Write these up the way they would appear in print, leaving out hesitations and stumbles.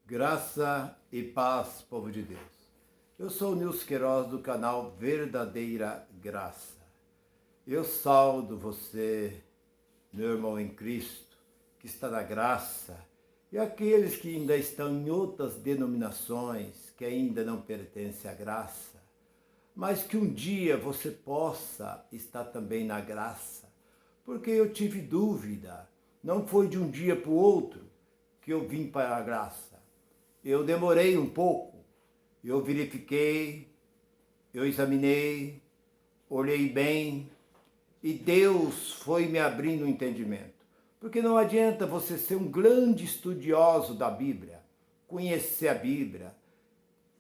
Graça e paz, povo de Deus. Eu sou o Nilson Queiroz do canal Verdadeira Graça. Eu saúdo você, meu irmão em Cristo, que está na graça, e aqueles que ainda estão em outras denominações, que ainda não pertencem à graça, mas que um dia você possa estar também na graça, porque eu tive dúvida, não foi de um dia para o outro que eu vim para a graça. Eu demorei um pouco, eu verifiquei, eu examinei, olhei bem e Deus foi me abrindo o entendimento. Porque não adianta você ser um grande estudioso da Bíblia, conhecer a Bíblia,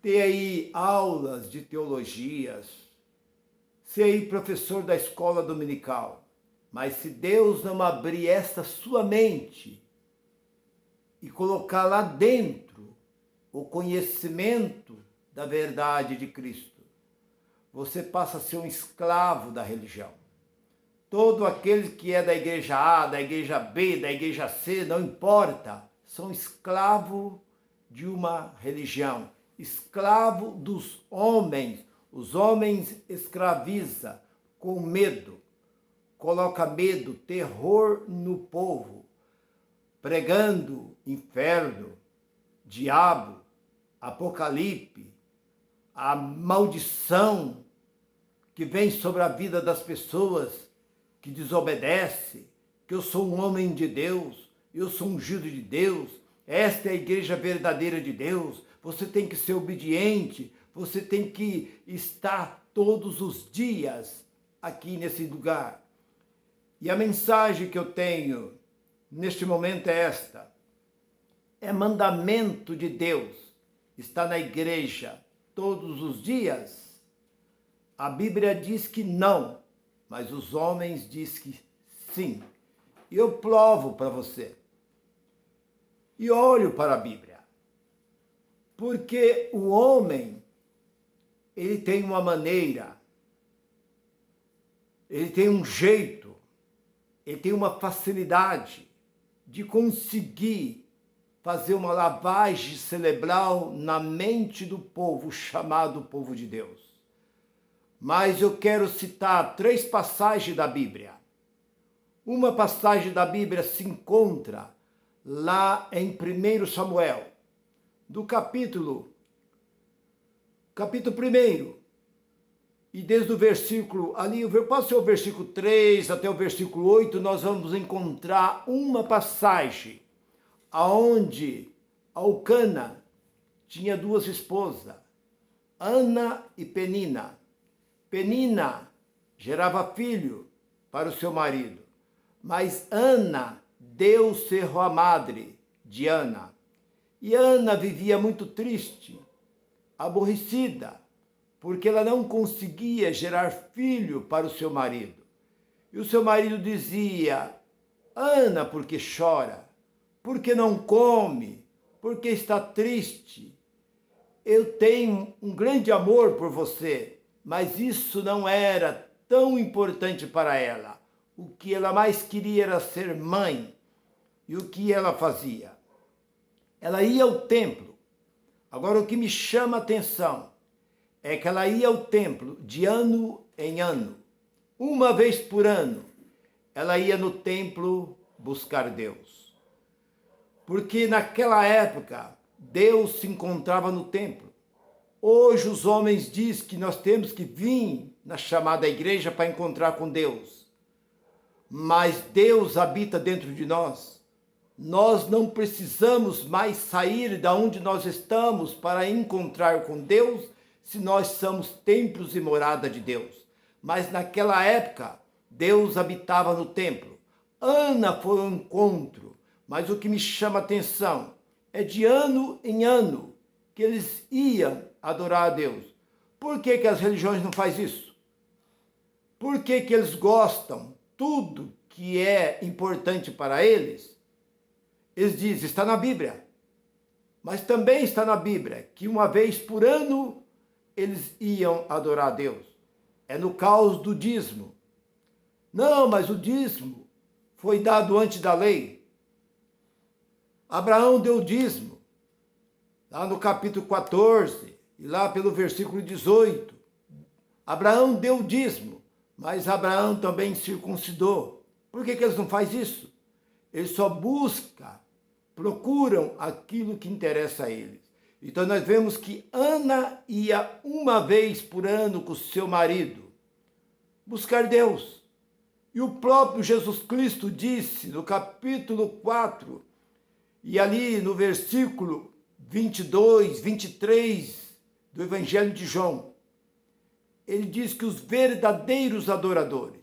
ter aí aulas de teologias, ser aí professor da escola dominical, mas se Deus não abrir esta sua mente e colocar lá dentro o conhecimento da verdade de Cristo, você passa a ser um escravo da religião. Todo aquele que é da igreja A, da igreja B, da igreja C, não importa, são escravo de uma religião, escravo dos homens. Os homens escraviza com medo, coloca medo, terror no povo, pregando inferno, diabo, Apocalipse, a maldição que vem sobre a vida das pessoas que desobedecem, que eu sou um homem de Deus, eu sou ungido de Deus, esta é a igreja verdadeira de Deus, você tem que ser obediente, você tem que estar todos os dias aqui nesse lugar. E a mensagem que eu tenho neste momento é esta: é mandamento de Deus está na igreja todos os dias? A Bíblia diz que não, mas os homens dizem que sim. Eu provo para você. E olho para a Bíblia. Porque o homem, ele tem uma maneira, ele tem um jeito, ele tem uma facilidade de conseguir fazer uma lavagem cerebral na mente do povo, chamado povo de Deus. Mas eu quero citar 3 passagens da Bíblia. Uma passagem da Bíblia se encontra lá em 1 Samuel, do capítulo 1, e desde o versículo, ali, pode ser o versículo 3 até o versículo 8, nós vamos encontrar uma passagem aonde Elcana tinha 2 esposas, Ana e Penina. Penina gerava filho para o seu marido, mas Ana deu ser a madre de Ana. E Ana vivia muito triste, aborrecida, porque ela não conseguia gerar filho para o seu marido. E o seu marido dizia: Ana, por que chora? Porque não come, porque está triste. Eu tenho um grande amor por você, mas isso não era tão importante para ela. O que ela mais queria era ser mãe. E o que ela fazia? Ela ia ao templo. Agora, o que me chama a atenção é que ela ia ao templo de ano em ano. Uma vez por ano, ela ia no templo buscar Deus. Porque naquela época, Deus se encontrava no templo. Hoje os homens dizem que nós temos que vir na chamada igreja para encontrar com Deus. Mas Deus habita dentro de nós. Nós não precisamos mais sair da onde nós estamos para encontrar com Deus, se nós somos templos e morada de Deus. Mas naquela época, Deus habitava no templo. Ana foi ao encontro. Mas o que me chama a atenção é de ano em ano que eles iam adorar a Deus. Por que as religiões não fazem isso? Por que eles gostam tudo que é importante para eles? Eles dizem, está na Bíblia. Mas também está na Bíblia que uma vez por ano eles iam adorar a Deus. É no caos do dízimo. Não, mas o dízimo foi dado antes da lei. Abraão deu dízimo. lá no capítulo 14, e lá pelo versículo 18, Abraão deu o dízimo, mas Abraão também circuncidou. Por que eles não fazem isso? Eles só procuram aquilo que interessa a eles. Então nós vemos que Ana ia uma vez por ano com seu marido buscar Deus. E o próprio Jesus Cristo disse no capítulo 4, e ali no versículo 22, 23 do Evangelho de João, ele diz que os verdadeiros adoradores,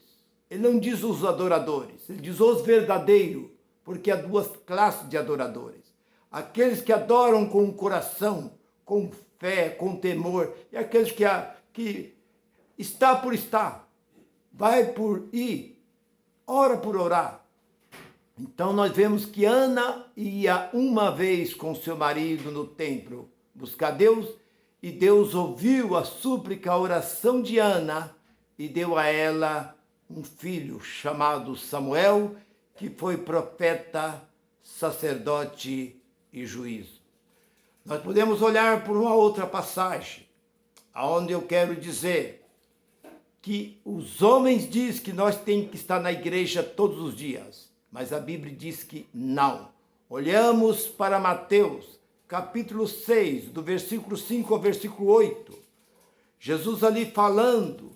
ele não diz os adoradores, ele diz os verdadeiros, porque há duas classes de adoradores. Aqueles que adoram com o coração, com fé, com temor, e aqueles que está por estar, vai por ir, ora por orar. Então nós vemos que Ana ia uma vez com seu marido no templo buscar Deus, e Deus ouviu a súplica, a oração de Ana, e deu a ela um filho chamado Samuel, que foi profeta, sacerdote e juízo. Nós podemos olhar por uma outra passagem, onde eu quero dizer que os homens dizem que nós temos que estar na igreja todos os dias, mas a Bíblia diz que não. Olhamos para Mateus, capítulo 6, do versículo 5 ao versículo 8. Jesus ali falando,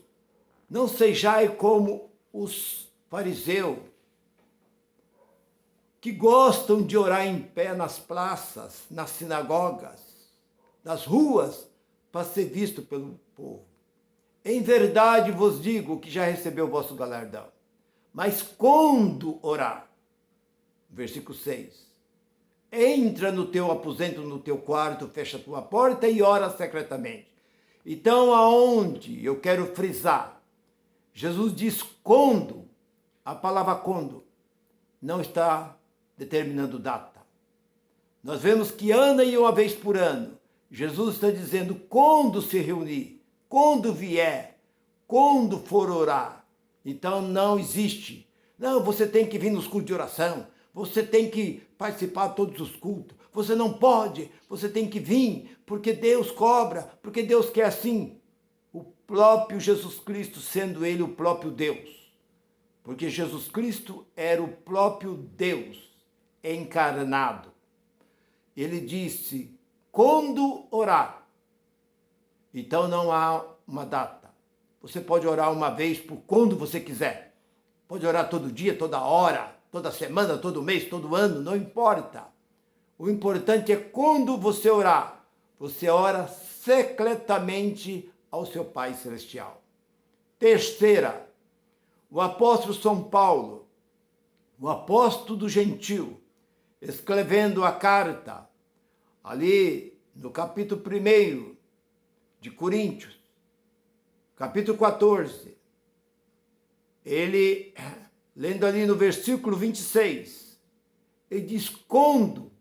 não sejais como os fariseus, que gostam de orar em pé nas praças, nas sinagogas, nas ruas, para ser visto pelo povo. Em verdade vos digo que já recebeu o vosso galardão. Mas quando orar, versículo 6, entra no teu aposento, no teu quarto, fecha a tua porta e ora secretamente. Então, aonde eu quero frisar, Jesus diz quando, a palavra quando, não está determinando data. Nós vemos que Ana ia uma vez por ano. Jesus está dizendo quando se reunir, quando vier, quando for orar. Então não existe. Não, você tem que vir nos cultos de oração, você tem que participar de todos os cultos, você não pode, você tem que vir, porque Deus cobra, porque Deus quer assim. O próprio Jesus Cristo, sendo ele o próprio Deus, porque Jesus Cristo era o próprio Deus encarnado. Ele disse, quando orar. Então não há uma data. Você pode orar uma vez por quando você quiser. Pode orar todo dia, toda hora, toda semana, todo mês, todo ano, não importa. O importante é quando você orar. Você ora secretamente ao seu Pai Celestial. Terceira, o apóstolo São Paulo, o apóstolo do gentil, escrevendo a carta, ali no capítulo 1 de Coríntios, capítulo 14, ele, lendo ali no versículo 26, ele diz quando,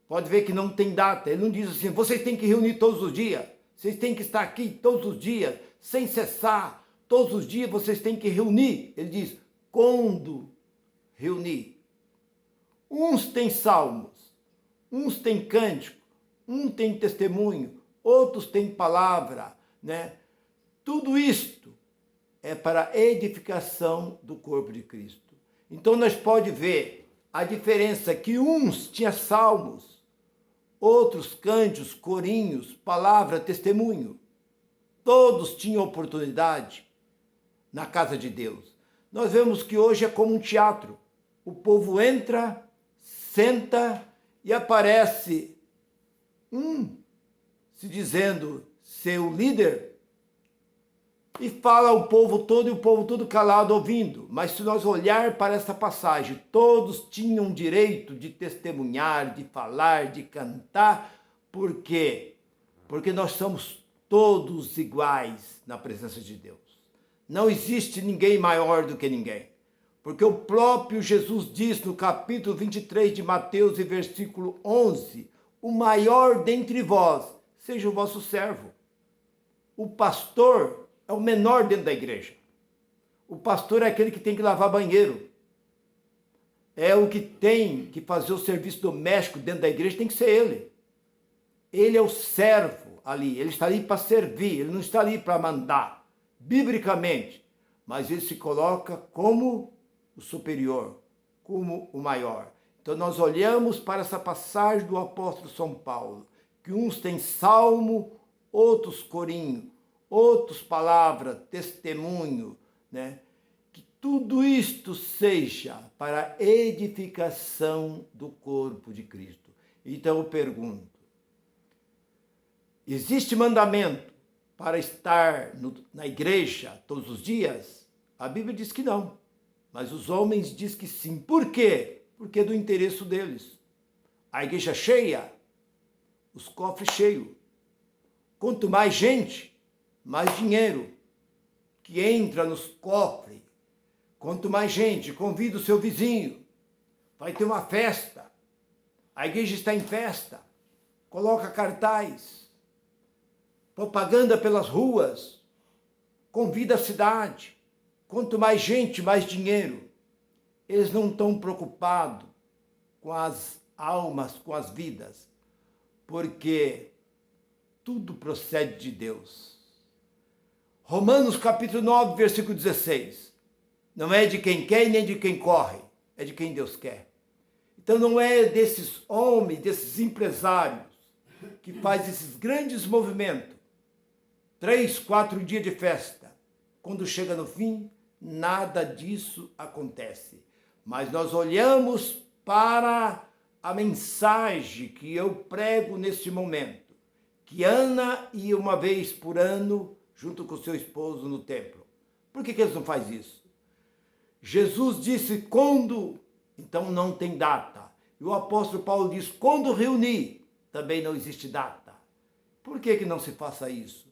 pode ver que não tem data, ele não diz assim, vocês têm que reunir todos os dias, vocês têm que estar aqui todos os dias, sem cessar, todos os dias vocês têm que reunir. Ele diz, quando reunir. Uns têm salmos, uns têm cântico, um tem testemunho, outros têm palavra, né? Tudo isto é para a edificação do corpo de Cristo. Então nós podemos ver a diferença que uns tinham salmos, outros cânticos, corinhos, palavra, testemunho. Todos tinham oportunidade na casa de Deus. Nós vemos que hoje é como um teatro. O povo entra, senta e aparece se dizendo ser o líder e fala ao povo todo e o povo todo calado ouvindo. Mas se nós olhar para essa passagem, todos tinham direito de testemunhar, de falar, de cantar. Por quê? Porque nós somos todos iguais na presença de Deus. Não existe ninguém maior do que ninguém. Porque o próprio Jesus diz no capítulo 23 de Mateus, e versículo 11, o maior dentre vós seja o vosso servo. O pastor é o menor dentro da igreja. O pastor é aquele que tem que lavar banheiro. É o que tem que fazer o serviço doméstico dentro da igreja, tem que ser ele. Ele é o servo ali, ele está ali para servir, ele não está ali para mandar, biblicamente, mas ele se coloca como o superior, como o maior. Então nós olhamos para essa passagem do apóstolo São Paulo, que uns têm salmo, outros corinho, outros palavra, testemunho, né? Que tudo isto seja para a edificação do corpo de Cristo. Então eu pergunto, existe mandamento para estar na igreja todos os dias? A Bíblia diz que não, mas os homens dizem que sim. Por quê? Porque é do interesse deles. A igreja cheia, os cofres cheios. Quanto mais gente, mais dinheiro que entra nos cofres. Quanto mais gente, convida o seu vizinho. Vai ter uma festa. A igreja está em festa. Coloca cartaz. Propaganda pelas ruas. Convida a cidade. Quanto mais gente, mais dinheiro. Eles não estão preocupados com as almas, com as vidas. Porque tudo procede de Deus. Romanos capítulo 9, versículo 16. Não é de quem quer e nem de quem corre, é de quem Deus quer. Então não é desses homens, desses empresários, que faz esses grandes movimentos. 3, 4 dias de festa. Quando chega no fim, nada disso acontece. Mas nós olhamos para a mensagem que eu prego nesse momento. Que Ana ia uma vez por ano junto com seu esposo no templo. Por que eles não fazem isso? Jesus disse quando, então não tem data. E o apóstolo Paulo diz quando reunir, também não existe data. Por que não se faça isso?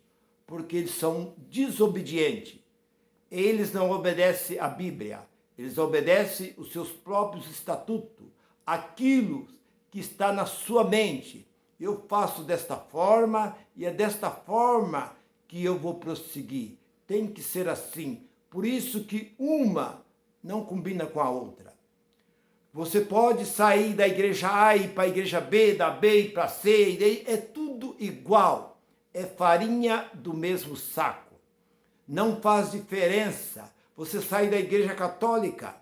Porque eles são desobedientes. Eles não obedecem à Bíblia. Eles obedecem os seus próprios estatutos. Aquilo que está na sua mente. Eu faço desta forma e é desta forma que eu vou prosseguir. Tem que ser assim. Por isso que uma não combina com a outra. Você pode sair da igreja A e ir para a igreja B, da B e para a C, e daí é tudo igual. É farinha do mesmo saco. Não faz diferença. Você sai da igreja católica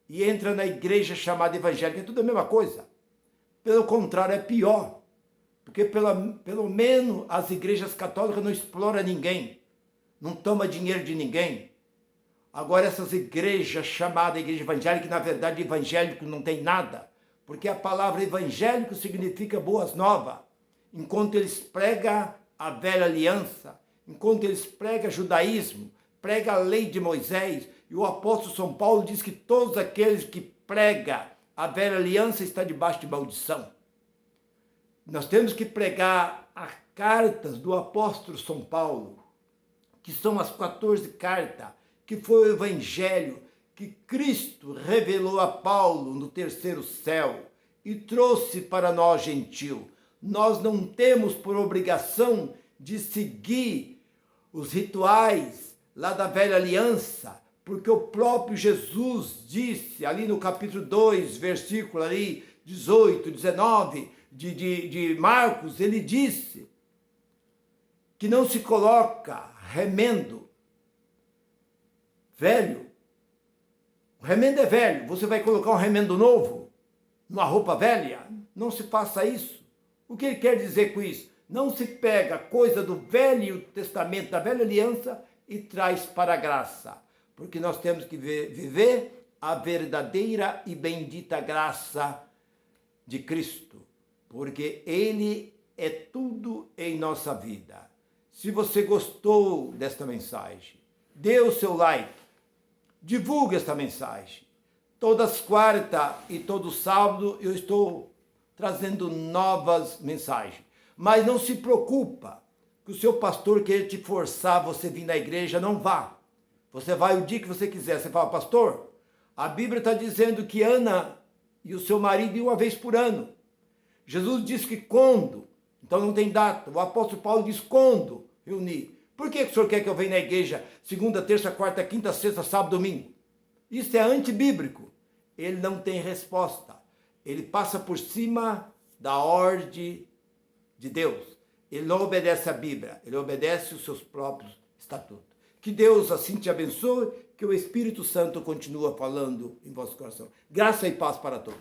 e entra na igreja chamada evangélica, é tudo a mesma coisa. Pelo contrário, é pior. Porque pelo menos as igrejas católicas não exploram ninguém. Não toma dinheiro de ninguém. Agora essas igrejas chamadas igreja evangélica, que na verdade evangélico não tem nada. Porque a palavra evangélico significa boas novas. Enquanto eles pregam a velha aliança, enquanto eles pregam judaísmo, pregam a lei de Moisés, e o apóstolo São Paulo diz que todos aqueles que pregam a velha aliança estão debaixo de maldição. Nós temos que pregar as cartas do apóstolo São Paulo, que são as 14 cartas, que foi o evangelho que Cristo revelou a Paulo no terceiro céu e trouxe para nós gentil. Nós não temos por obrigação de seguir os rituais lá da velha aliança, porque o próprio Jesus disse ali no capítulo 2, versículo ali 18, 19 de Marcos, ele disse que não se coloca remendo velho. O remendo é velho, você vai colocar um remendo novo numa roupa velha? Não se faça isso. O que ele quer dizer com isso? Não se pega coisa do Velho Testamento, da velha aliança, e traz para a graça. Porque nós temos que viver a verdadeira e bendita graça de Cristo. Porque Ele é tudo em nossa vida. Se você gostou desta mensagem, dê o seu like, divulgue esta mensagem. Todas as quartas e todo sábado eu estou trazendo novas mensagens. Mas não se preocupa que o seu pastor queira te forçar você vir na igreja, não vá. Você vai o dia que você quiser. Você fala, pastor, a Bíblia está dizendo que Ana e o seu marido iam uma vez por ano. Jesus disse que quando, então não tem data. O apóstolo Paulo diz quando reunir. Por que o senhor quer que eu venha na igreja segunda, terça, quarta, quinta, sexta, sábado, domingo? Isso é antibíblico. Ele não tem resposta. Ele passa por cima da ordem de Deus, ele não obedece a Bíblia, ele obedece os seus próprios estatutos. Que Deus assim te abençoe, que o Espírito Santo continua falando em vosso coração. Graça e paz para todos.